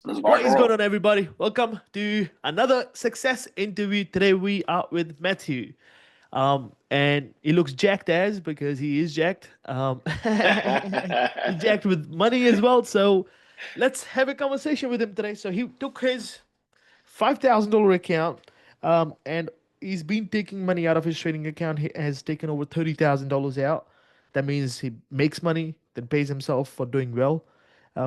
Let's rock What and is going roll. on, everybody? Welcome to another success interview. Today we are with Matthew. And he looks jacked as because he is jacked. He's jacked with money as well. So let's have a conversation with him today. So he took his $5,000 account, and he's been taking money out of his trading account. He has taken over $30,000 out. That means he makes money, then pays himself for doing well,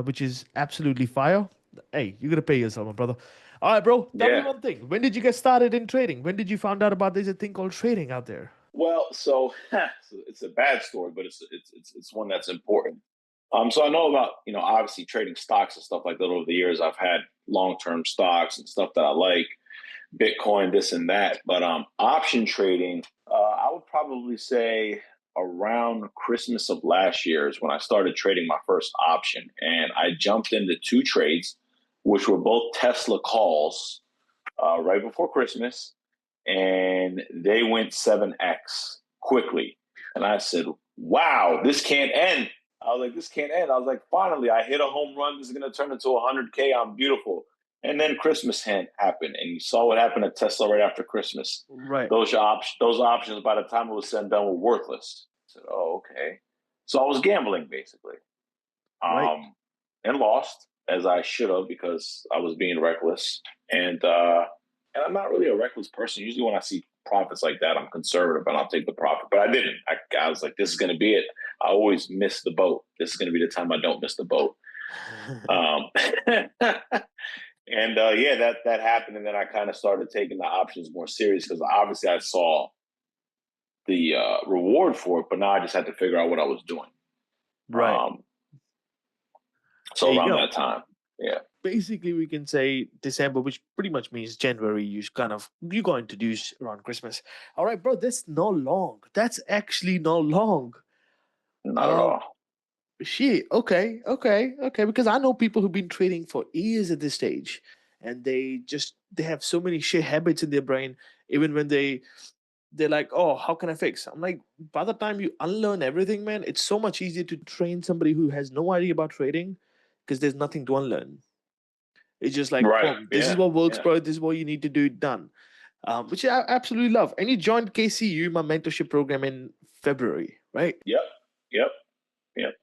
which is absolutely fire. Hey, you gotta pay yourself, my brother. All right, bro. Tell me Yeah. one thing. When did you get started in trading? When did you find out about there's a thing called trading out there? Well, it's a bad story, but it's one that's important. So I know about obviously trading stocks and stuff like that over the years. I've had long term stocks and stuff that I like, Bitcoin, this and that. But option trading, I would probably say around Christmas of last year is when I started trading my first option, and I jumped into two trades, which were both Tesla calls right before Christmas, and they went 7x quickly. And I said, wow, this can't end. I was like, this can't end. I was like, finally, I hit a home run. This is going to turn into 100K. I'm beautiful. And then Christmas happened, and you saw what happened at Tesla right after Christmas. Right. Those options, by the time it was said and done, were worthless. I said, oh, okay. So I was gambling basically, Right. um, and lost as I should have because I was being reckless. And I'm not really a reckless person. Usually, when I see profits like that, I'm conservative and I'll take the profit. But I didn't. I was like, this is going to be it. I always miss the boat. This is going to be the time I don't miss the boat. Um, and yeah, that happened, and then I kind of started taking the options more serious because obviously I saw the reward for it, but now I just had to figure out what I was doing. Right. Um, There so you around go. that time, yeah. Basically we can say December, which pretty much means January. You got introduced around Christmas. All right, bro. That's not long. That's actually not long. Not at Um, all. shit. Okay. Because I know people who've been trading for years at this stage, and they have so many shit habits in their brain. Even when they're like, oh, how can I fix? I'm like, by the time you unlearn everything, man, it's so much easier to train somebody who has no idea about trading because there's nothing to unlearn. It's just like, Right. boom, this is Yeah. what works, Yeah. bro. This is what you need to do, done. Which I absolutely love. And you joined KCU, my mentorship program, in February, right? Yep. Yep. Yep.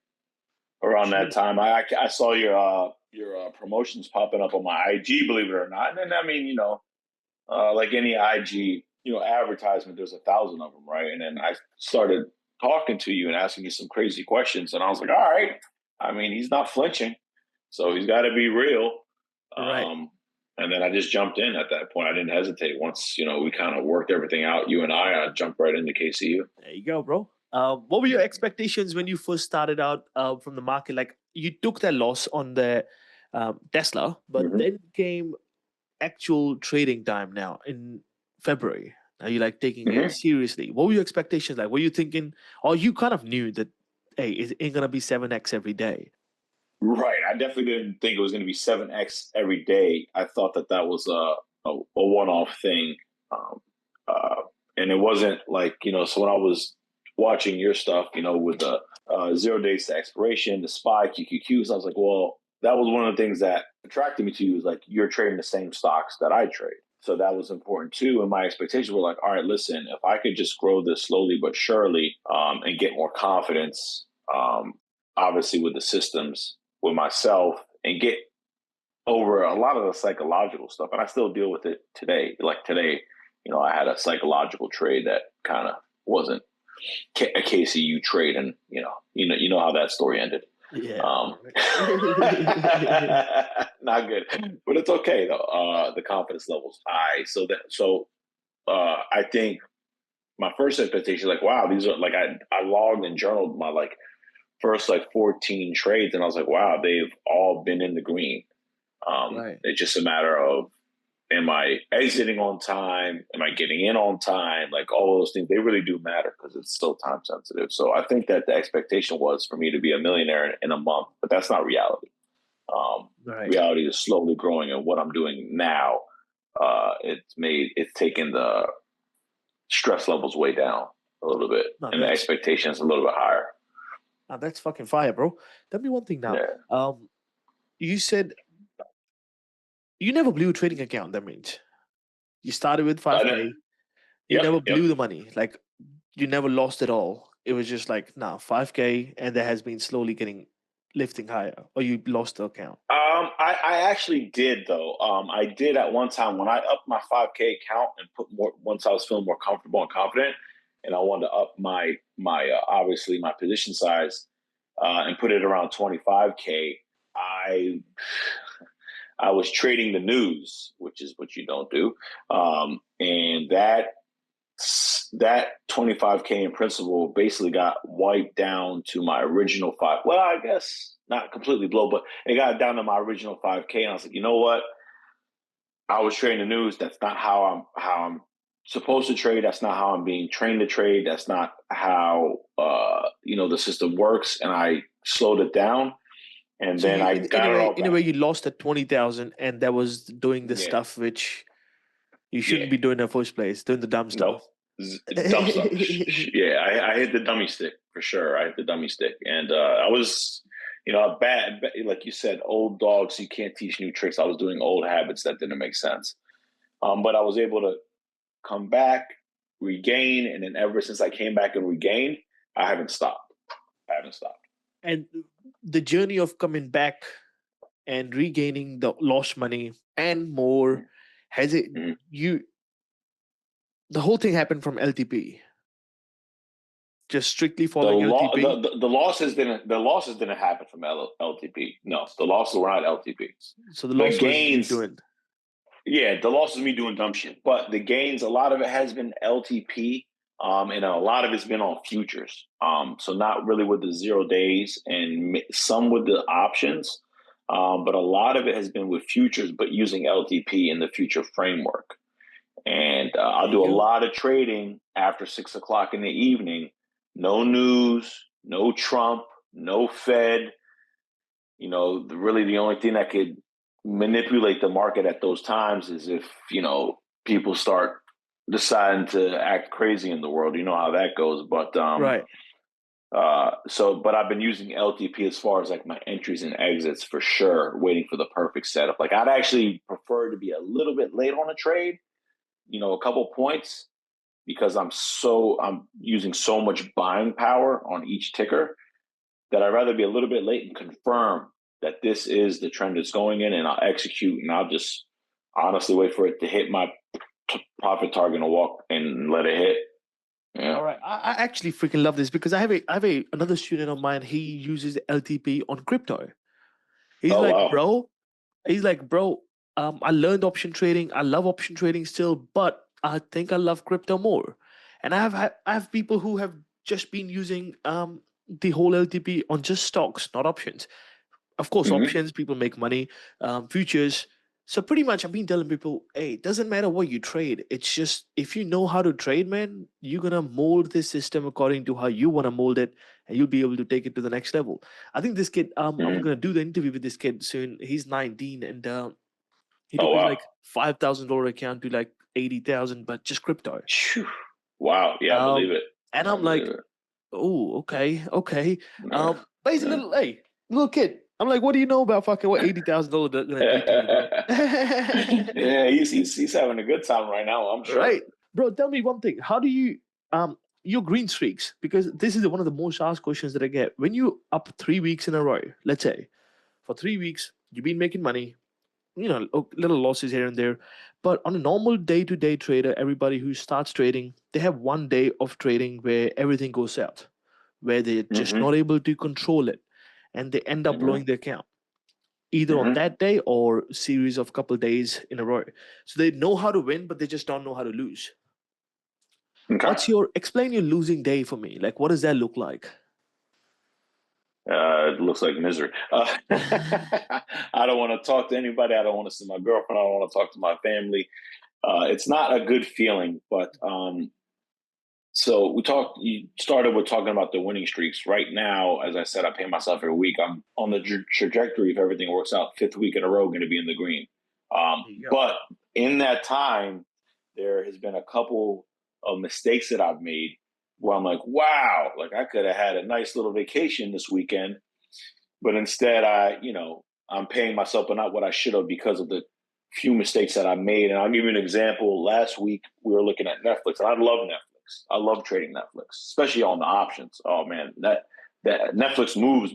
Around that Shit. time, I saw your promotions popping up on my IG, believe it or not. And then I mean, like any IG, advertisement, there's 1,000 of them, right? And then I started talking to you and asking you some crazy questions, and I was like, all right. I mean, he's not flinching, so he's got to be real. Right. Um, and then I just jumped in at that point. I didn't hesitate. Once we kind of worked everything out, you and I jumped right into KCU. There you go, bro. What were your expectations when you first started out from the market? Like you took that loss on the Tesla, but Mm-hmm. then came actual trading time now in February. Now you like taking it Mm-hmm. seriously. What were your expectations like? Were you thinking, or you kind of knew that, hey, it ain't gonna be 7x every day? Right. I definitely didn't think it was going to be 7x every day. I thought that was a one off thing. Um, uh, and it wasn't like, so when I was watching your stuff, with the 0 days to expiration, the SPY, QQQs, I was like, well, that was one of the things that attracted me to you is like you're trading the same stocks that I trade. So that was important too. And my expectations were like, all right, listen, if I could just grow this slowly but surely and get more confidence, obviously with the systems, with myself, and get over a lot of the psychological stuff. And I still deal with it today. Like today, I had a psychological trade that kind of wasn't a KCU trade, and you know how that story ended. Yeah, I Um, know, right? not good, but it's okay though. The confidence level's high, so I think my first expectation, like, wow, these are like I logged and journaled my like first like 14 trades, and I was like, wow, they've all been in the green. Right. It's just a matter of, am I exiting on time? Am I getting in on time? Like all those things, they really do matter because it's so time sensitive. So I think that the expectation was for me to be a millionaire in a month, but that's not reality. Right. Reality is slowly growing, and what I'm doing now, it's taken the stress levels way down a little bit, No, and the expectations a little bit higher. that's fucking fire, bro. Tell me one thing now. Yeah. You said you never blew a trading account. That means you started with I 5K. You Yep, never yep. blew the money. Like you never lost it all. It was just like, nah, 5K, and that has been slowly getting lifting higher, or you lost the account. I actually did though. I did at one time when I upped my 5K account and put more once I was feeling more comfortable and confident, and I wanted to up my obviously my position size and put it around 25K. I I was trading the news, which is what you don't do, and that 25K in principal basically got wiped down to my original five. Well, I guess not completely blow, but it got down to my original 5K. And I was like, you know what? I was trading the news. That's not how I'm supposed to trade. That's not how I'm being trained to trade. That's not how the system works. And I slowed it down, and So then you, I got it all in a back. way, you lost that 20,000, and that was doing the Yeah, stuff which you yeah. shouldn't be doing in the first place, doing the dumb Nope. stuff. Dumb stuff. Yeah, I hit the dummy stick for sure. I hit the dummy stick, and I was, a like you said, old dogs. You can't teach new tricks. I was doing old habits that didn't make sense. But I was able to come back, regain, and then ever since I came back and regained, I haven't stopped. I haven't stopped. And the journey of coming back and regaining the lost money and more, has it Mm-hmm. you the whole thing happened from LTP, just strictly The following law, LTP? the losses didn't happen from LTP. No, the losses were not LTP. So the The loss was you gains, doing. yeah, the loss is me doing dumb shit. But the gains, a lot of it has been LTP, and a lot of it's been on futures. So not really with the 0 days and some with the options, but a lot of it has been with futures, but using LTP in the future framework. And There I'll you do a go. lot of trading after 6 o'clock in the evening. No news, no Trump, no Fed. Really the only thing that could manipulate the market at those times is if, people start deciding to act crazy in the world. You know how that goes. But Right. but I've been using LTP as far as like my entries and exits for sure, waiting for the perfect setup. Like I'd actually prefer to be a little bit late on a trade, a couple points because I'm using so much buying power on each ticker that I'd rather be a little bit late and confirm that this is the trend it's going in, and I'll execute, and I'll just honestly wait for it to hit my profit target and walk and let it hit. Yeah. All right. I actually freaking love this because I have another student of mine. He uses LTP on crypto. He's Oh like, wow. bro, he's like, bro, I learned option trading. I love option trading still, but I think I love crypto more. And I have people who have just been using the whole LTP on just stocks, not options. Of course, Mm-hmm. options, people make money, futures. So pretty much I've been telling people, hey, it doesn't matter what you trade. It's just if you know how to trade, man, you're gonna mold this system according to how you want to mold it, and you'll be able to take it to the next level. I think this kid, I'm Mm-hmm. gonna do the interview with this kid soon. He's 19, and he Oh took his wow. like $5,000 account to like 80,000, but just crypto. Phew. Wow. Yeah, I believe Um, it. and I I'm believe like, it. oh, okay, okay. Yeah. But he's a Yeah. little, hey, little kid. I'm like, what do you know about fucking what $80,000 gonna do to you, bro? Yeah, he's having a good time right now, I'm sure. Right, bro. Tell me one thing. How do you your green streaks? Because this is one of the most asked questions that I get. When you up 3 weeks in a row, let's say for 3 weeks you've been making money, little losses here and there, but on a normal day-to-day trader, everybody who starts trading, they have one day of trading where everything goes south, where they're just Mm-hmm. not able to control it, and they end up Mm-hmm. blowing their account either on Mm-hmm. that day or series of couple days in a row. So they know how to win, but they just don't know how to lose. Okay. What's your explain your losing day for me? Like, what does that look like? It looks like misery. I don't want to talk to anybody. I don't want to see my girlfriend. I don't want to talk to my family. It's not a good feeling, but so we talked. You started with talking about the winning streaks. Right now, as I said, I pay myself every week. I'm on the trajectory. If everything works out, fifth week in a row, going to be in the green. There you go. But in that time, there has been a couple of mistakes that I've made where I'm like, wow, like I could have had a nice little vacation this weekend, but instead I'm paying myself, but not what I should have because of the few mistakes that I made. And I'll give you an example. Last week we were looking at Netflix, and I love Netflix. I love trading Netflix, especially on the options. Oh man, that Netflix moves.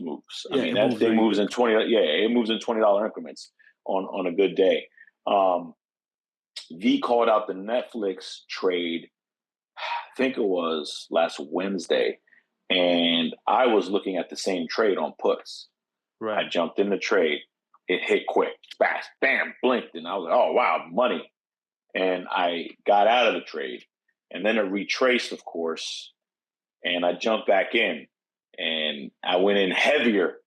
I Yeah, mean, it that moves thing really moves quick. in 20. Yeah, it moves in $20 increments on a good day. Um, V called out the Netflix trade. I think it was last Wednesday, and I was looking at the same trade on puts. I Right. jumped in the trade. It hit quick, fast, bam, blinked, and I was like, "Oh wow, money!" And I got out of the trade, and then it retraced, of course, and I jumped back in, and I went in heavier.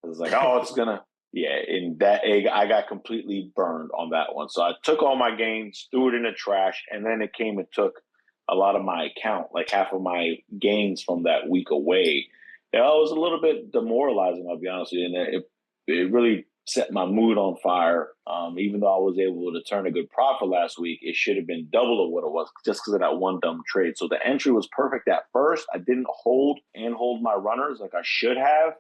I was like, "Oh, it's gonna." Yeah, in that egg, I got completely burned on that one. So I took all my gains, threw it in the trash, and then it came and took a lot of my account, like half of my gains from that week away. It was a little bit demoralizing, I'll be honest with you. And it really set my mood on fire. Even though I was able to turn a good profit last week, it should have been double of what it was just because of that one dumb trade. So the entry was perfect at first. I didn't hold my runners like I should have.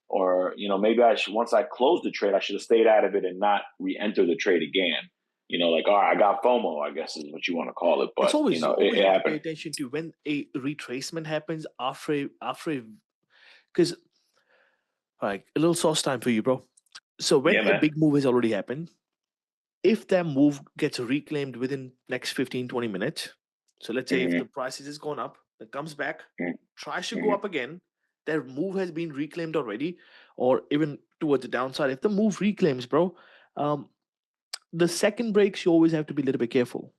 Or, maybe once I closed the trade, I should have stayed out of it and not re-enter the trade again. Like, all right, I got FOMO, I guess is what you want to call it. It's But, always, you always it have to pay happened. attention to when a retracement happens because like a little sauce time for you, bro. So when Yeah, a man. big move has already happened, if that move gets reclaimed within next 15, 20 minutes, so let's say if Mm-hmm. the prices has gone up, it comes back, tries to go Mm-hmm. up again, their move has been reclaimed already, or even towards the downside. If the move reclaims, bro, um, the second breaks you always have to be a little bit careful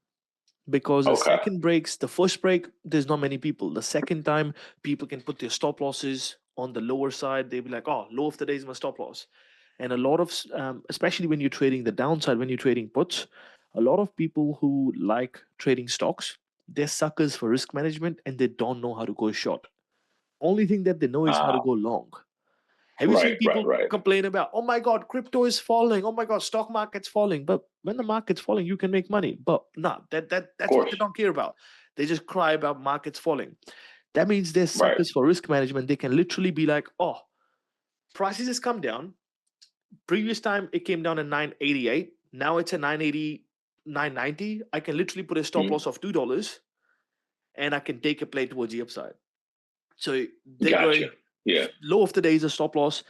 because Okay. the first break, there's not many people. The second time, people can put their stop losses on the lower side. They'll be like, oh, low of the day is my stop loss. And a lot of, especially when you're trading the downside, when you're trading puts, a lot of people who like trading stocks, they're suckers for risk management and they don't know how to go short. Only thing that they know is how to Uh, go long. Have you right, seen right, people right. complain about, oh my God, crypto is falling. Oh my God, stock market's falling. But when the market's falling, you can make money. But no, Of that's what course. they don't care about. They just cry about markets falling. That means they're Right. suckers for risk management. They can literally be like, oh, prices has come down. Previous time it came down at 988. Now it's at 980, 990. I can literally put a stop Mm-hmm. loss of $2 and I can take a play towards the upside. So they go Gotcha. Yeah. low of the day is a stop loss.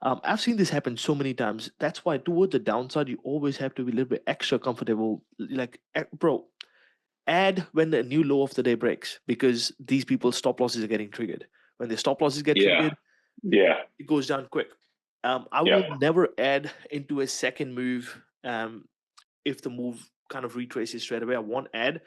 I've seen this happen so many times. That's why toward the downside, you always have to be a little bit extra comfortable. Like, bro, add when the new low of the day breaks because these people's stop losses are getting triggered. When the stop losses get Yeah. triggered, Yeah. it goes down quick. I Yep. will never add into a second move if the move kind of retraces straight away. I won't add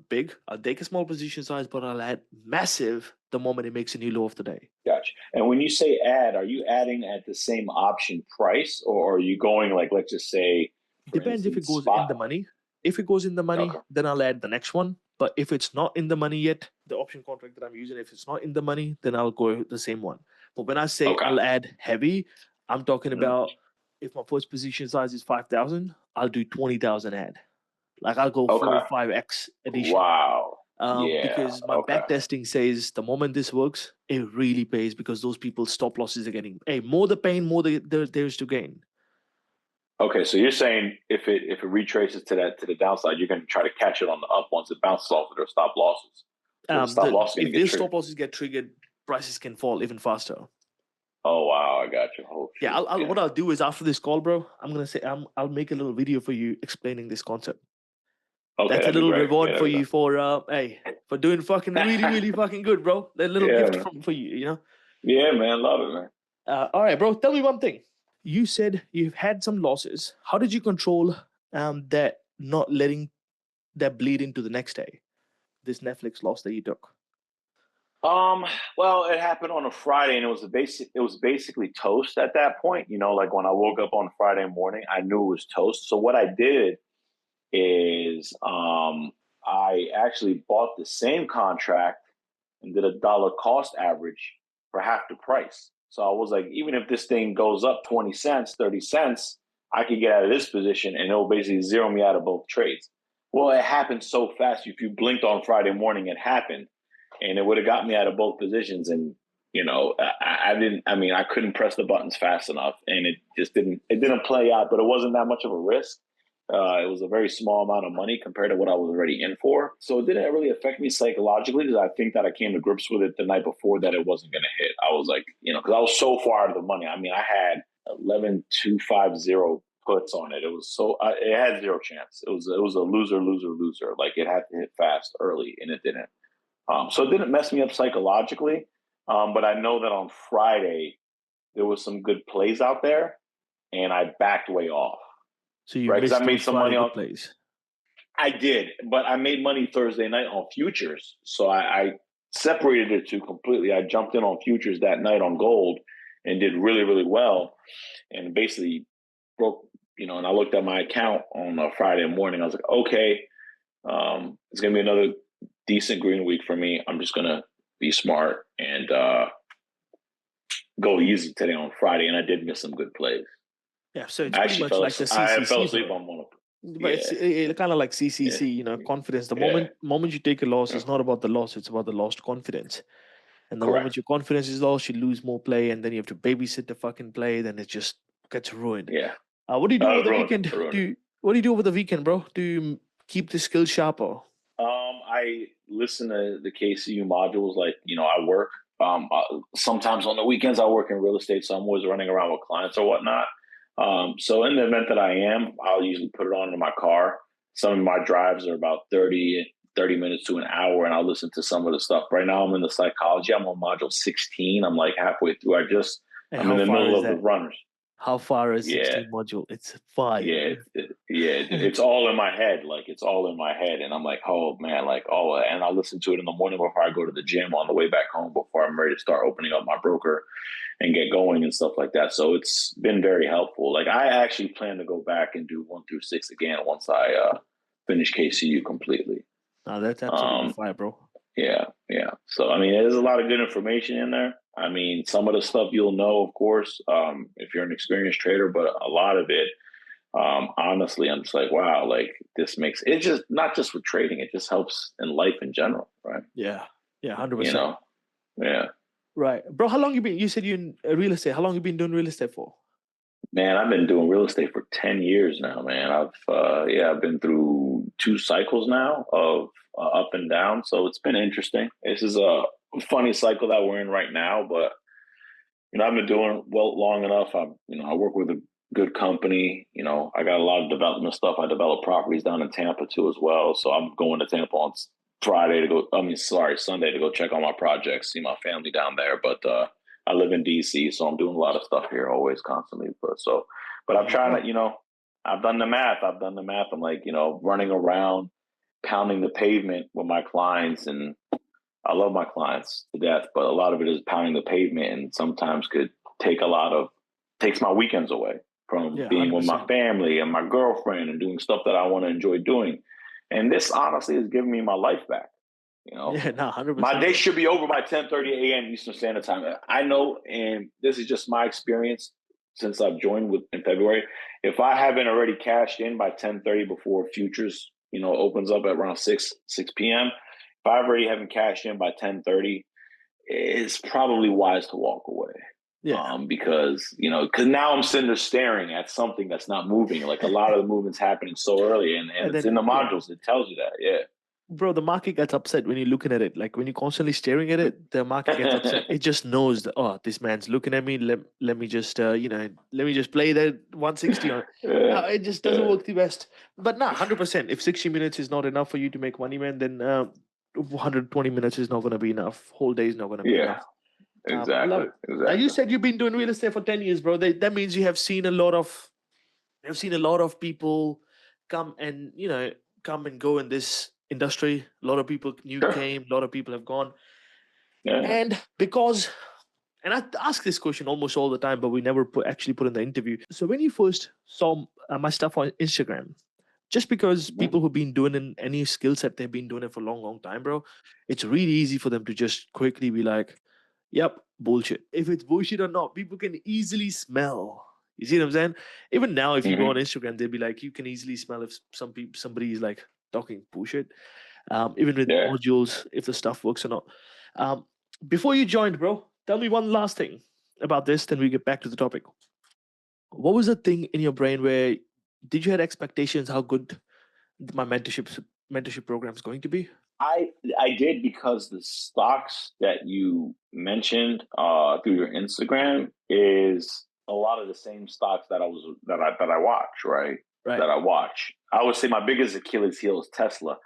big. I'll take a small position size, but I'll add massive the moment it makes a new low of the day. Gotcha. And when you say add, are you adding at the same option price, or are you going like, let's just say, for Depends if it instance, goes in spot? the money. If it goes in the money, Okay. then I'll add the next one. But if it's not in the money yet, the option contract that I'm using, if it's not in the money, then I'll go with the same one. But when I say Okay. I'll add heavy, I'm talking Mhm. about if my first position size is 5,000, I'll do 20,000 add. Like I'll go Okay. 4 or 5x addition. Wow. Yeah. Because my Okay. back testing says the moment this works, it really pays because those people's stop losses are getting, hey, more the pain, more there's to gain. Okay. So you're saying if it retraces to the downside, you're going to try to catch it on the up once it bounces off of their stop losses. So the stop loss is going If to get their triggered. stop losses get triggered, prices can fall even faster. Oh wow, I got you. Oh Yeah, shoot. Yeah. what I'll do is after this call, bro, I'm gonna say I'll make a little video for you explaining this concept. Okay, That's a that'd be little great. Yeah, reward for that'd be you for hey for doing fucking really great. really fucking good, bro. That little Yeah, gift man. for you, you know. Yeah, man. Love it, man. All right, bro. Tell me one thing. You said you've had some losses. How did you control that not letting that bleed into the next day? This Netflix loss that you took. Um, well, it happened on a Friday, and it was basically toast at that point. Like when I woke up on Friday morning, I knew it was toast. So what I did is I actually bought the same contract and did a dollar cost average for half the price. So I was like, even if this thing goes up 20 cents, 30 cents, I could get out of this position and it'll basically zero me out of both trades. Well, it happened so fast. If you blinked on Friday morning, it happened and it would have got me out of both positions. And I didn't. I mean, I couldn't press the buttons fast enough, and it didn't play out. But it wasn't that much of a risk. It was a very small amount of money compared to what I was already in for. So it didn't really affect me psychologically because I think that I came to grips with it the night before that it wasn't going to hit. I was like, because I was so far out of the money. I mean, I had 11,250 puts on it. It was it had zero chance. It was a loser, loser, loser. Like it had to hit fast early, and it didn't. So it didn't mess me up psychologically. But I know that on Friday there was some good plays out there, and I backed way off. So you Right, because missed I made those some Friday money on. good plays. I did, but I made money Thursday night on futures, so I separated the two completely. I jumped in on futures that night on gold and did really, really well, and basically broke. And I looked at my account on a Friday morning. I was like, okay, it's gonna be another decent green week for me. I'm just gonna be smart and go easy today on Friday, and I did miss some good plays. Yeah, so it's I pretty actually much like the I fell CCC, asleep bro. on one of them. But it's Yeah, kind of like yeah, CCC, confidence. The yeah. moment you take a loss, it's not about the loss; it's about the lost confidence. And the moment Correct. your confidence is lost, you lose more play, and then you have to babysit the fucking play. Then it just gets ruined. Yeah. What do you do over the Ruined. weekend? Ruined. What do you do over the weekend, bro? Do you keep the skills sharper? I listen to the KCU modules. Like, I work. Sometimes on the weekends I work in real estate, so I'm always running around with clients or whatnot. So in the event that I am, I'll usually put it on in my car. Some of my drives are about 30 minutes to an hour, and I'll listen to some of the stuff. Right now I'm in the psychology. I'm on module 16. I'm like halfway through. And I'm in how the far middle is of the that? runners. How far is Yeah. 16 module? It's fire. It's all in my head. Like it's all in my head, and I'm like, oh man, and I'll listen to it in the morning before I go to the gym on the way back home before I'm ready to start opening up my broker and get going and stuff like that. So it's been very helpful. Like I actually plan to go back and do 1 through 6 again once I finish KCU completely. No, that's absolutely fire, bro. Yeah. So I mean, there's a lot of good information in there. I mean, some of the stuff you'll know, of course, if you're an experienced trader, but a lot of it, honestly, I'm just like, wow, like this makes it just not just with trading, it just helps in life in general, right? Yeah, 100%. Yeah. Right, bro. How long you been? You said you in real estate. How long you been doing real estate for? Man, I've been doing real estate for 10 years now, man. I've been through 2 cycles now of up and down. So it's been interesting. This is a funny cycle that we're in right now, but I've been doing well long enough. I work with a good company. I got a lot of development stuff. I develop properties down in Tampa too as well. So I'm going to Tampa on Sunday to go check on my projects, see my family down there. But I live in DC, so I'm doing a lot of stuff here always constantly. But I'm trying to, I've done the math. I'm like, running around, pounding the pavement with my clients, and I love my clients to death, but a lot of it is pounding the pavement, and sometimes takes my weekends away from being 100%. with my family and my girlfriend and doing stuff that I want to enjoy doing. And this honestly has given me my life back. Yeah, no, 100%. My day should be over by 10:30 a.m. Eastern Standard Time. I know, and this is just my experience since I've joined in February. If I haven't already cashed in by 10:30 before futures, opens up at around 6 p.m., if I already haven't cashed in by 10:30, it's probably wise to walk away. Yeah. Because now I'm sitting there staring at something that's not moving. Like a lot of the movement's happening so early, and it's in the modules. It tells you that. Yeah. Bro, the market gets upset when you're looking at it. Like when you're constantly staring at it, the market gets upset. It just knows that, oh, this man's looking at me. Let me just let me just play that 160 on. It just doesn't work the best. But 100%. If 60 minutes is not enough for you to make money, man, then 120 minutes is not going to be enough. Whole day is not going to be enough. Exactly. You said you've been doing real estate for 10 years, bro. That means you have seen a lot of people come and go in this industry. A lot of people came, a lot of people have gone. Yeah. And I ask this question almost all the time, but we never actually put in the interview. So when you first saw my stuff on Instagram, just because people who've been doing any skill set, they've been doing it for a long, long time, bro, it's really easy for them to just quickly be like, yep, bullshit. If it's bullshit or not, people can easily smell. You see what I'm saying? Even now, if you go on Instagram, they'll be like, you can easily smell if somebody is like talking bullshit. Even with modules, if the stuff works or not. Before you joined, bro, tell me one last thing about this, then we get back to the topic. What was the thing in your brain where did you had expectations how good my mentorship program is going to be? I did, because the stocks that you mentioned through your Instagram is a lot of the same stocks that I watch, right? Right. That I watch. I would say my biggest Achilles heel is Tesla.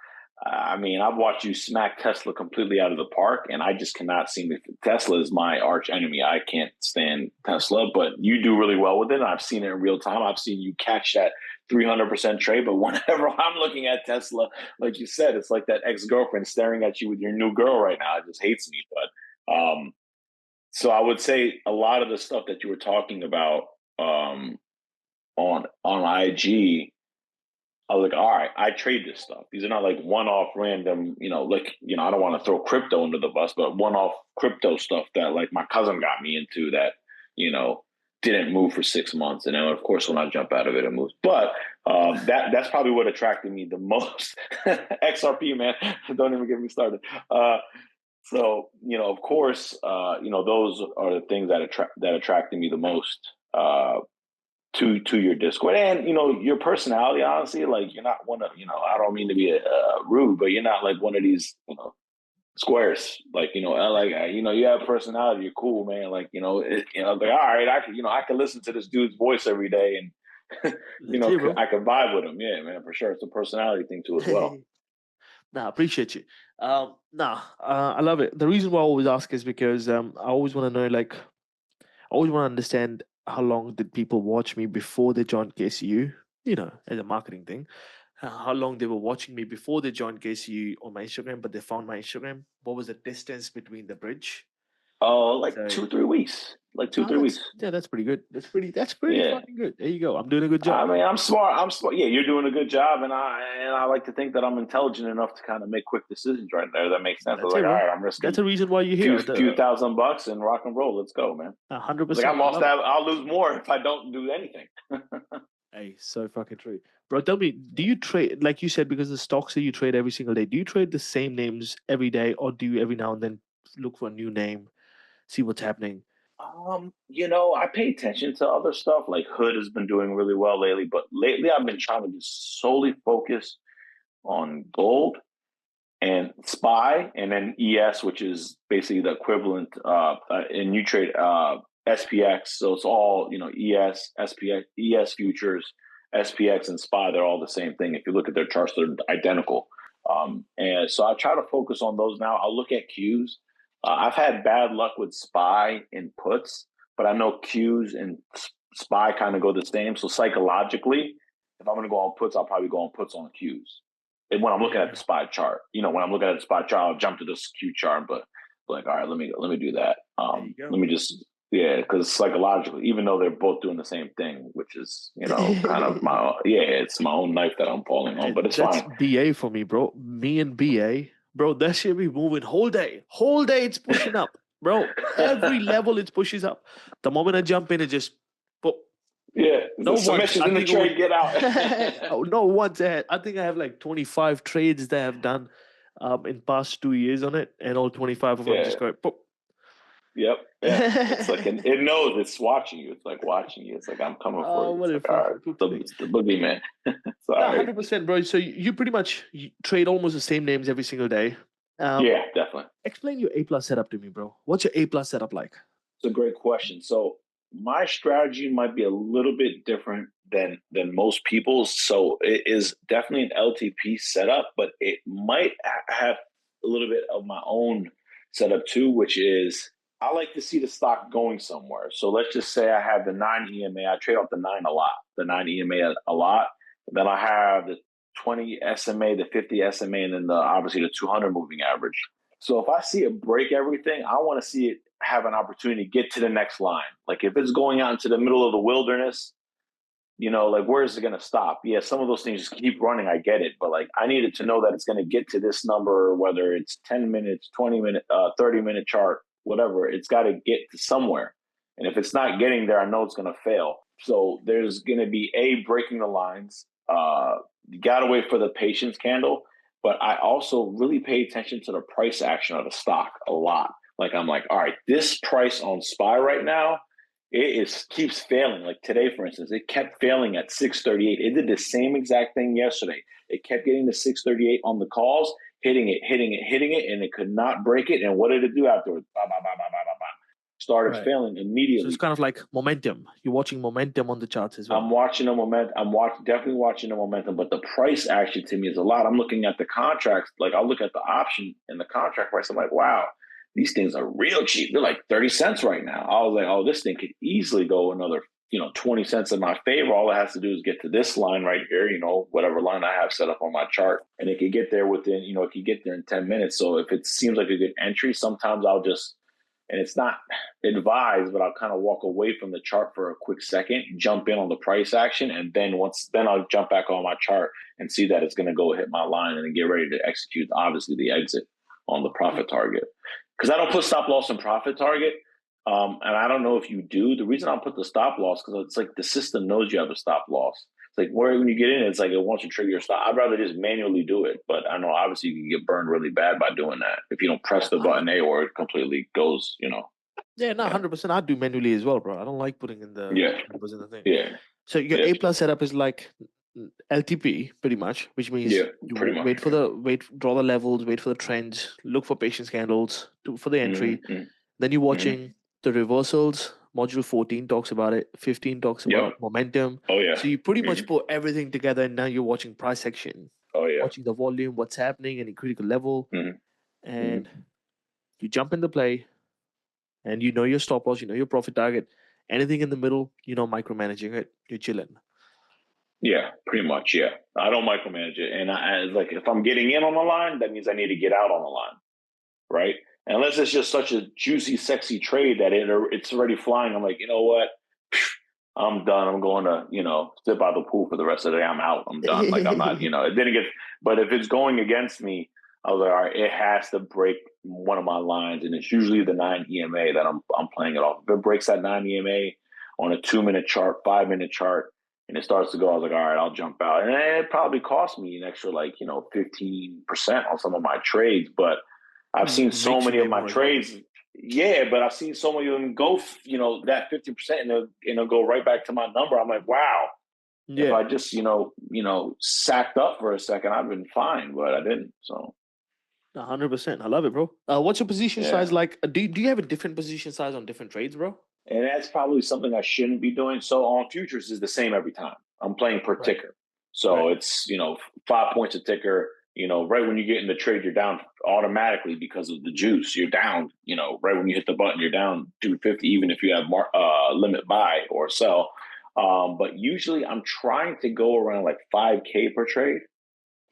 I mean, I've watched you smack Tesla completely out of the park, and I just cannot seem to. Tesla is my arch enemy. I can't stand Tesla, but you do really well with it. And I've seen it in real time. I've seen you catch that 300% trade. But whenever I'm looking at Tesla, like you said, it's like that ex-girlfriend staring at you with your new girl right now. It just hates me. But so I would say a lot of the stuff that you were talking about on IG, I was like, all right, I trade this stuff. These are not like one-off random, I don't want to throw crypto under the bus, but one-off crypto stuff that like my cousin got me into that, didn't move for 6 months. And then of course, when I jump out of it, it moves. But that's probably what attracted me the most. XRP, man, don't even get me started. So, of course, those are the things that attracted me the most to your Discord, and your personality. Honestly, like you're not one of I don't mean to be rude, but you're not like one of these squares. Like you have personality. You're cool, man. Like like all right, I can listen to this dude's voice every day, and I can vibe with him. Yeah, man, for sure. It's a personality thing too as well. Nah, appreciate you. I love it. The reason why I always ask is because I always want to know, like, I always want to understand how long did people watch me before they joined KCU, as a marketing thing. How long they were watching me before they joined KCU on my Instagram, but they found my Instagram. What was the distance between the bridge? Oh, like 2-3 weeks. Like 2-3 weeks. Yeah, that's pretty good. That's pretty fucking good. There you go. I'm doing a good job. I mean, I'm smart. Yeah, you're doing a good job, and I like to think that I'm intelligent enough to kind of make quick decisions right there. That makes sense. I was like, all right, I'm risking. That's a reason why you're here. A few $1,000 and rock and roll. Let's go, man. 100%. Like I lost that. I'll lose more if I don't do anything. Hey, so fucking true. Bro, tell me, do you trade, like you said, because the stocks that you trade every single day, do you trade the same names every day, or do you every now and then look for a new name, see what's happening? I pay attention to other stuff. Like Hood has been doing really well lately, but lately I've been trying to just solely focus on gold and SPY, and then ES, which is basically the equivalent in you trade SPX. So it's all ES, SPX, ES futures, SPX, and SPY. They're all the same thing. If you look at their charts, they're identical. And so I try to focus on those now. I'll look at Qs. I've had bad luck with SPY and puts, but I know Qs and SPY kind of go the same. So psychologically, if I'm going to go on puts, I'll probably go on puts on Qs. And when I'm looking at the SPY chart, when I'm looking at the SPY chart, I'll jump to this Q chart, but like, all right, let me do that. Let me just, because psychologically, even though they're both doing the same thing, which is, kind of it's my own knife that I'm falling on, but it's that's fine. BA for me, bro. Me and BA, bro, that should be moving whole day. Whole day it's pushing up, bro. Every level it pushes up. The moment I jump in, it just, yeah, no submissions in the trade, get out. No one's ahead. I think I have like 25 trades that I've done in past 2 years on it, and all 25 of them just go, pop. Yep. Yeah. It's like it knows it's watching you. It's like watching you. It's like I'm coming for you. It's like, all right, it's the boogeyman. 100%, bro. So you pretty much trade almost the same names every single day. Yeah, definitely. Explain your A+ setup to me, bro. What's your A+ setup like? It's a great question. So my strategy might be a little bit different than most people's. So it is definitely an LTP setup, but it might have a little bit of my own setup too, which is I like to see the stock going somewhere. So let's just say I have the 9 EMA. I trade off the 9 a lot, the 9 EMA a lot. Then I have the 20 SMA, the 50 SMA, and then obviously the 200 moving average. So if I see it break everything, I want to see it have an opportunity to get to the next line. Like if it's going out into the middle of the wilderness, like where is it going to stop? Yeah, some of those things just keep running. I get it. But like I needed to know that it's going to get to this number, whether it's 10 minutes, 20 minute, 30-minute chart, whatever. It's got to get to somewhere. And if it's not getting there, I know it's going to fail. So there's going to be breaking the lines. You got to wait for the patience candle. But I also really pay attention to the price action of the stock a lot. Like I'm like, all right, this price on SPY right now keeps failing. Like today, for instance, it kept failing at 638. It did the same exact thing yesterday. It kept getting to 638 on the calls, hitting it, and it could not break it. And what did it do afterwards? Bah, bah, bah, bah, bah, bah, bah. Started Right. failing So immediately. it's kind of like momentum. You're watching momentum on the charts as well. I'm watching the momentum. Definitely watching the momentum, but the price action to me is a lot. I'm looking at the contracts. Like I'll look at the option and the contract price. I'm like, wow, these things are real cheap. They're like 30 cents right now. I was like, oh, this thing could easily go another, 20 cents in my favor. All it has to do is get to this line right here, whatever line I have set up on my chart. And it could get there within, it could get there in 10 minutes. So if it seems like a good entry, sometimes I'll just, and it's not advised, but I'll kind of walk away from the chart for a quick second, jump in on the price action, and then I'll jump back on my chart and see that it's going to go hit my line and then get ready to execute, obviously, the exit on the profit target. Because I don't put stop loss and profit target, and I don't know if you do. The reason I put the stop loss because it's like the system knows you have a stop loss. It's like when you get in, it's like it wants to trigger your stop. I'd rather just manually do it, but I know obviously you can get burned really bad by doing that if you don't press the button A or it completely goes. Yeah, no, 100%. I do manually as well, bro. I don't like putting in the numbers in the thing. Yeah. So your A plus setup is like LTP pretty much, which means Yeah, you pretty much. draw the levels, wait for the trends, look for patience candles for the entry. Then you're watching the reversals. Module 14 talks about it. 15 talks about momentum. Oh yeah. So you pretty much put everything together, and now you're watching price action. Oh yeah. Watching the volume, what's happening, any critical level, and you jump in the play, and you know your stop loss, you know your profit target. Anything in the middle, micromanaging it. You're chilling. Yeah, pretty much. Yeah, I don't micromanage it, and I like if I'm getting in on the line, that means I need to get out on the line, right? Unless it's just such a juicy, sexy trade that it's already flying. I'm like, you know what? I'm done. I'm going to, sit by the pool for the rest of the day. I'm out. I'm done. Like I'm not, it didn't get. But if it's going against me, I was like, all right, it has to break one of my lines, and it's usually the 9 EMA that I'm playing it off. If it breaks that 9 EMA on a 2-minute chart, 5-minute chart, and it starts to go, I was like, all right, I'll jump out. And it probably cost me an extra 15% on some of my trades, but I've seen so many of my trades. Yeah, but I've seen so many of them go, that 50% and it'll go right back to my number. I'm like, wow. Yeah. If I just, sacked up for a second, I've been fine, but I didn't. So 100%. I love it, bro. What's your position size like? Do you have a different position size on different trades, bro? And that's probably something I shouldn't be doing. So on futures is the same every time. I'm playing per ticker. So it's, 5 points a ticker. Right when you get in the trade, you're down automatically because of the juice. You're down, right when you hit the button, you're down 250, even if you have limit buy or sell. But usually I'm trying to go around like 5K per trade,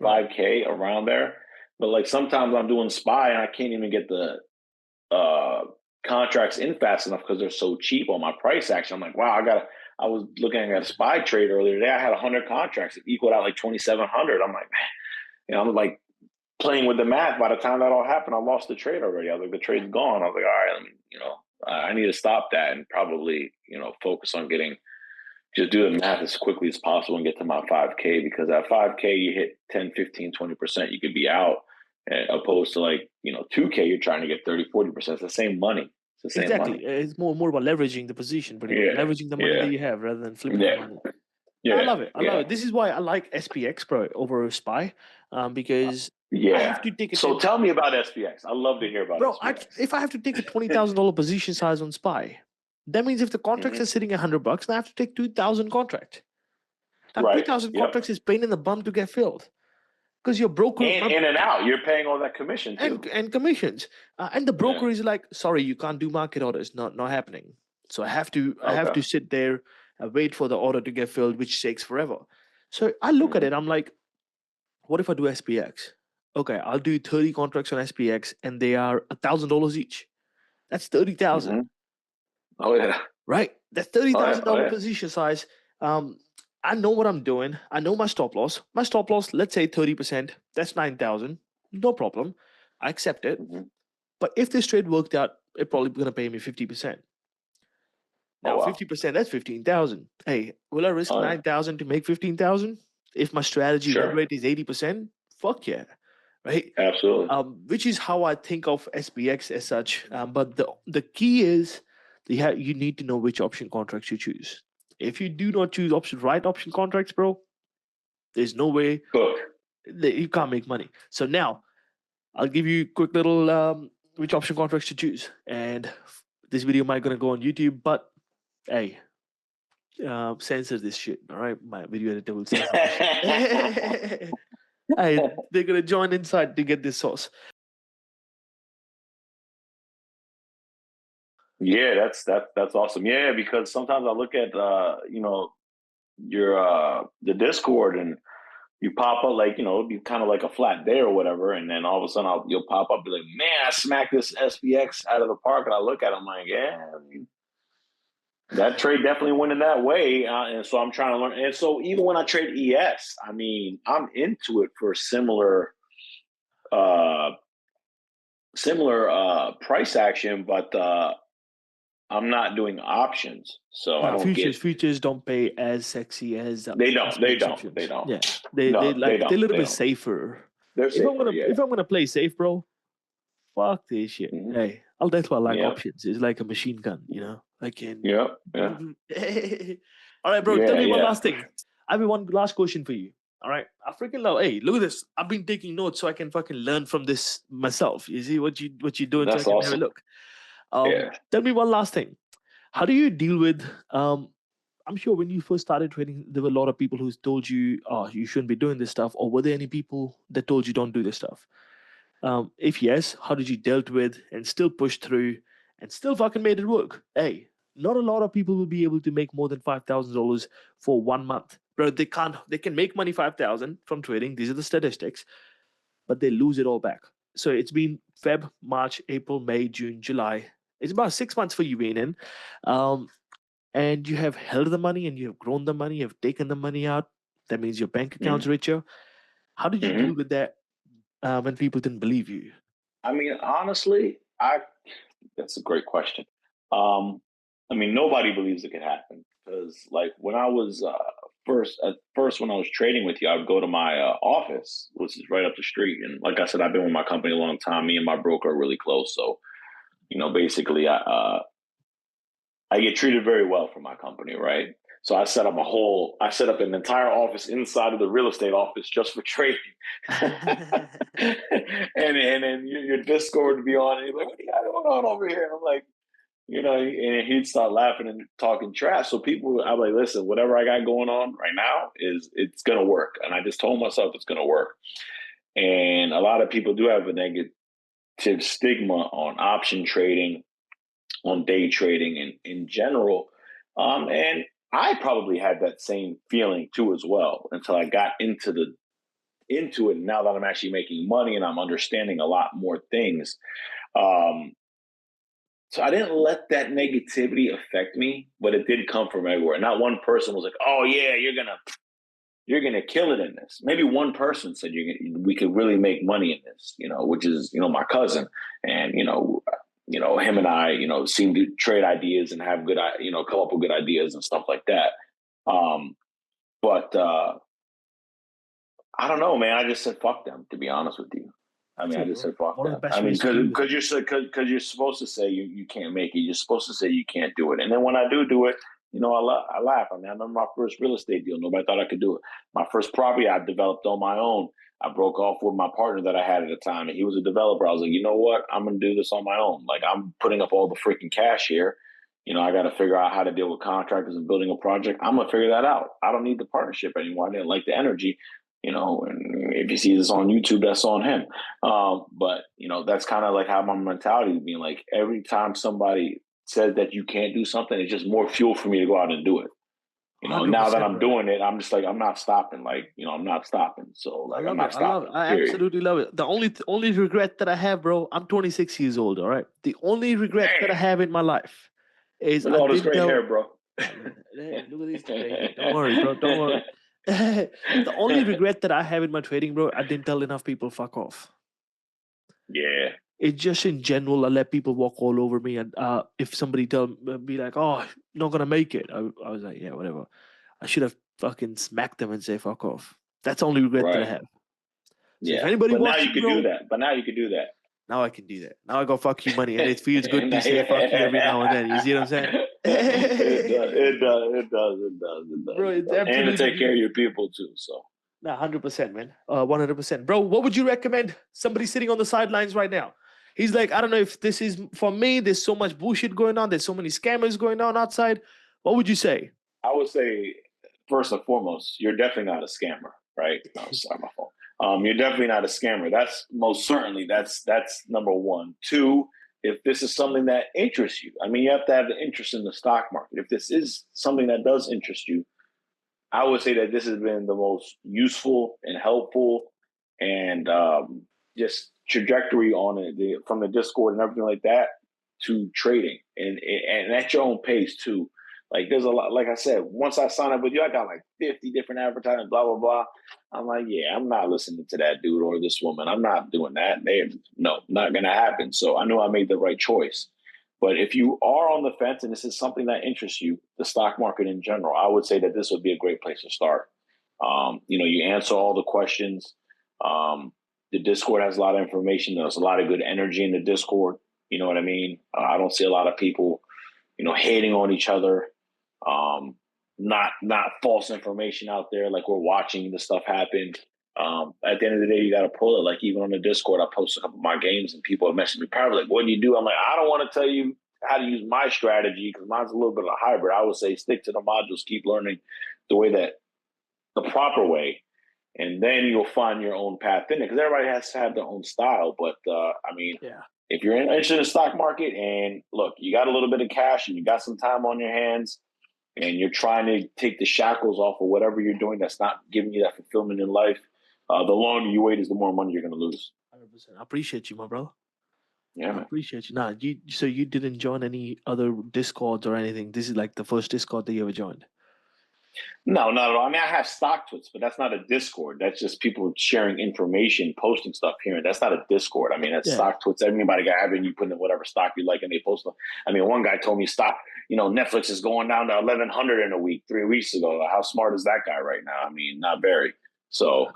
5K around there. But like sometimes I'm doing SPY and I can't even get the contracts in fast enough because they're so cheap on my price action. I'm like, wow, I was looking at a SPY trade earlier today. I had 100 contracts. It equaled out like 2,700. I'm like, man, I'm like playing with the math. By the time that all happened, I lost the trade already. I was like, the trade's gone. I was like, all right, I need to stop that and probably, focus on just do the math as quickly as possible and get to my 5K, because at 5K, you hit 10, 15, 20%, you could be out, opposed to 2K, you're trying to get 30, 40%. It's the same money. It's the same money. It's more about leveraging the position, leveraging the money that you have rather than flipping the money. Yeah, I love it. I love it. This is why I like SPX, bro, over SPY, because I have to take it. So tell me about SPX. I love to hear about bro, SPX. If I have to take a $20,000 position size on SPY, that means if the contract is sitting $100, then I have to take 2,000 contract. Now, 2,000 contracts is pain in the bum to get filled, because your broker in and out, you're paying all that commission too, and commissions, and the broker is like, sorry, you can't do market orders, not happening. So I have to sit there and wait for the order to get filled, which takes forever. So I look at it, I'm like, what if I do SPX? Okay, I'll do 30 contracts on SPX, and they are $1,000 each. That's 30,000. Oh yeah, right. That's $30,000 position size. I know what I'm doing. I know my stop loss. My stop loss, let's say 30%. That's 9,000. No problem. I accept it. But if this trade worked out, it's probably going to pay me 50%. Now, 50%, that's 15,000. Hey, will I risk 9,000 to make 15,000? If my strategy win rate is 80%, fuck yeah. Right? Absolutely. Which is how I think of SPX as such. But the key is you need to know which option contracts you choose. If you do not choose right option contracts, bro, there's no way that you can't make money. So now I'll give you a quick little which option contracts to choose. And this video might gonna go on YouTube, but hey, censor this shit. All right, my video editor will censor this shit. Hey, they're gonna join inside to get this sauce. Yeah, that's awesome. Yeah, because sometimes I look at your the Discord, and you pop up like, you kind of like a flat day or whatever, and then all of a sudden you'll pop up, be like, man, I smacked this SPX out of the park, and I look at it, I'm like, yeah, I mean, that trade definitely went in that way, and so I'm trying to learn. And so even when I trade ES, I mean, I'm into it for similar price action, but I'm not doing options, so I don't futures don't pay as sexy as they don't. Yeah, they're a little bit safer. They're safer. If I'm gonna play safe, bro, fuck this shit. Mhm. Hey, that's why I like options. It's like a machine gun, I can. Yeah. All right, bro. Tell me one last thing. I have one last question for you. All right, I freaking love. Hey, look at this. I've been taking notes so I can fucking learn from this myself. You see what you're doing? That's so I can awesome. have a look. Tell me one last thing. How do you deal with? I'm sure when you first started trading, there were a lot of people who told you, "Oh, you shouldn't be doing this stuff," or were there any people that told you don't do this stuff? If yes, how did you dealt with and still push through and still fucking made it work? Hey, not a lot of people will be able to make more than $5,000 for 1 month, bro. They can't. They can make money 5,000 from trading. These are the statistics, but they lose it all back. So it's been Feb, March, April, May, June, July. It's about 6 months for you being in. And you have held the money and you have grown the money, you have taken the money out. That means your bank account's richer. How did you deal with that when people didn't believe you? I mean, honestly, that's a great question. I mean, nobody believes it could happen because, like, when I was first when I was trading with you, I would go to my office, which is right up the street, and like I said, I've been with my company a long time. Me and my broker are really close, so basically, I get treated very well from my company, right? So I set up an entire office inside of the real estate office just for trading. and then your Discord would be on, and you're like, what do you got going on over here? And I'm like, and he'd start laughing and talking trash. So I'm like, listen, whatever I got going on right now it's going to work. And I just told myself it's going to work. And a lot of people do have a negative stigma on option trading, on day trading, and in general. And I probably had that same feeling too as well until I got into it. Now that I'm actually making money and I'm understanding a lot more things. So I didn't let that negativity affect me, but it did come from everywhere. Not one person was like, "Oh yeah, you're gonna kill it in this." Maybe one person said, "We could really make money in this," which is my cousin, and him and I seem to trade ideas and have good come up with good ideas and stuff like that. But I don't know, man. I just said fuck them, to be honest with you. I mean, I just said fuck them. I mean, because you're supposed to say you can't make it. You're supposed to say you can't do it. And then when I do it, I laugh. I mean, I remember my first real estate deal. Nobody thought I could do it. My first property I developed on my own. I broke off with my partner that I had at the time, and he was a developer. I was like, you know what? I'm going to do this on my own. Like, I'm putting up all the freaking cash here. I got to figure out how to deal with contractors and building a project. I'm going to figure that out. I don't need the partnership anymore. I didn't like the energy. And if you see this on YouTube, that's on him. But that's kind of like how my mentality is being. Like, every time somebody says that you can't do something, it's just more fuel for me to go out and do it. Now that I'm doing it, I'm just like, I'm not stopping. Like, I'm not stopping. So like, I'm not stopping. I absolutely love it. The only regret that I have, bro, I'm 26 years old. All right. The only regret that I have in my life is all this gray hair, bro. Hey, look at these gray hair. Don't worry, bro. Don't worry. The only regret that I have in my trading, bro, I didn't tell enough people fuck off. Yeah. It's just in general, I let people walk all over me. And if somebody be like, oh, not going to make it. I was like, yeah, whatever. I should have fucking smacked them and say fuck off. That's the only regret that I have. So if anybody wants now you could do that. But now you could do that. now I can do that. Now I got fuck you money, and it feels good to say fuck you every now and then. You see what I'm saying? It does. Bro, it's And to take care absolutely of your people too. So 100%, man. 100%. Bro, what would you recommend somebody sitting on the sidelines right now? He's like, I don't know if this is for me. There's so much bullshit going on. There's so many scammers going on outside. What would you say? I would say, first and foremost, you're definitely not a scammer, right? No, sorry, my fault. You're definitely not a scammer. That's most certainly that's number one. Two, if this is something that interests you, I mean, you have to have the interest in the stock market. If this is something that does interest you, I would say that this has been the most useful and helpful and just trajectory on it from the Discord and everything like that to trading and at your own pace too. Like there's a lot. Like I said, once I signed up with you, I got like 50 different advertisements, blah blah blah. I'm like, yeah, I'm not listening to that dude or this woman. I'm not doing that. No, not gonna happen. So I knew I made the right choice. But if you are on the fence and this is something that interests you, the stock market in general, I would say that this would be a great place to start. You answer all the questions. The Discord has a lot of information. There's a lot of good energy in the Discord. You know what I mean? I don't see a lot of people, hating on each other. Not false information out there. Like we're watching the stuff happen. At the end of the day, you got to pull it. Like even on the Discord, I post a couple of my games and people have messaged me probably like, what do you do? I'm like, I don't want to tell you how to use my strategy because mine's a little bit of a hybrid. I would say stick to the modules, keep learning the proper way, and then you'll find your own path in it because everybody has to have their own style. But Yeah. if you're interested in the stock market and look, you got a little bit of cash and you got some time on your hands and you're trying to take the shackles off of whatever you're doing that's not giving you that fulfillment in life, the longer you wait is the more money you're going to lose. 100%. I appreciate you, my brother. Yeah, I man. appreciate you. Nah, so you didn't join any other Discords or anything. This is like the first Discord that you ever joined. No, not at all. I mean, I have stock twits, but that's not a Discord. That's just people sharing information, posting stuff here. That's not a Discord. I mean, that's stock twits. Everybody got having you put in whatever stock you like, and they post them. I mean, one guy told me stock. Netflix is going down to 1,100 in a week 3 weeks ago. How smart is that guy right now? I mean, not very. So,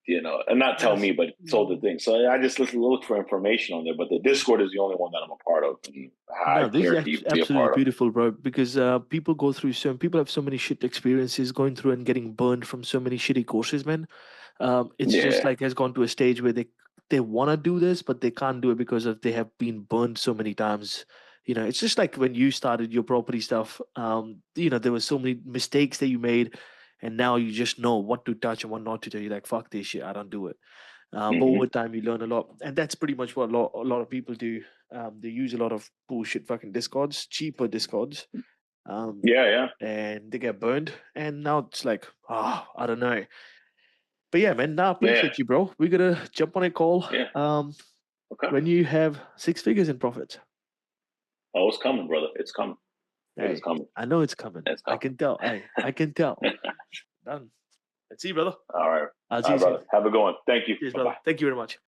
and not tell me, but told the thing. So I just look for information on there. But the Discord is the only one that I'm a part of. And No, this is absolutely beautiful, bro. Because people go through people have so many shit experiences going through and getting burned from so many shitty courses, man. It's just like has gone to a stage where they want to do this, but they can't do it because they have been burned so many times. It's just like when you started your property stuff. There were so many mistakes that you made, and now you just know what to touch and what not to do. You're like, fuck this shit, I don't do it. But over time, you learn a lot, and that's pretty much what a lot of people do. They use a lot of bullshit fucking Discords, cheaper Discords. And they get burned, and now it's like, I don't know. But yeah, man, I appreciate you, bro. We're gonna jump on a call. Okay. When you have 6 figures in profits. Oh, it's coming, brother. It's coming. It's coming. I know it's coming. I can tell. I can tell. Done. Let's see, brother. All right. I'll see you brother. soon. Have a good one. Thank you. Cheers, brother. Thank you very much.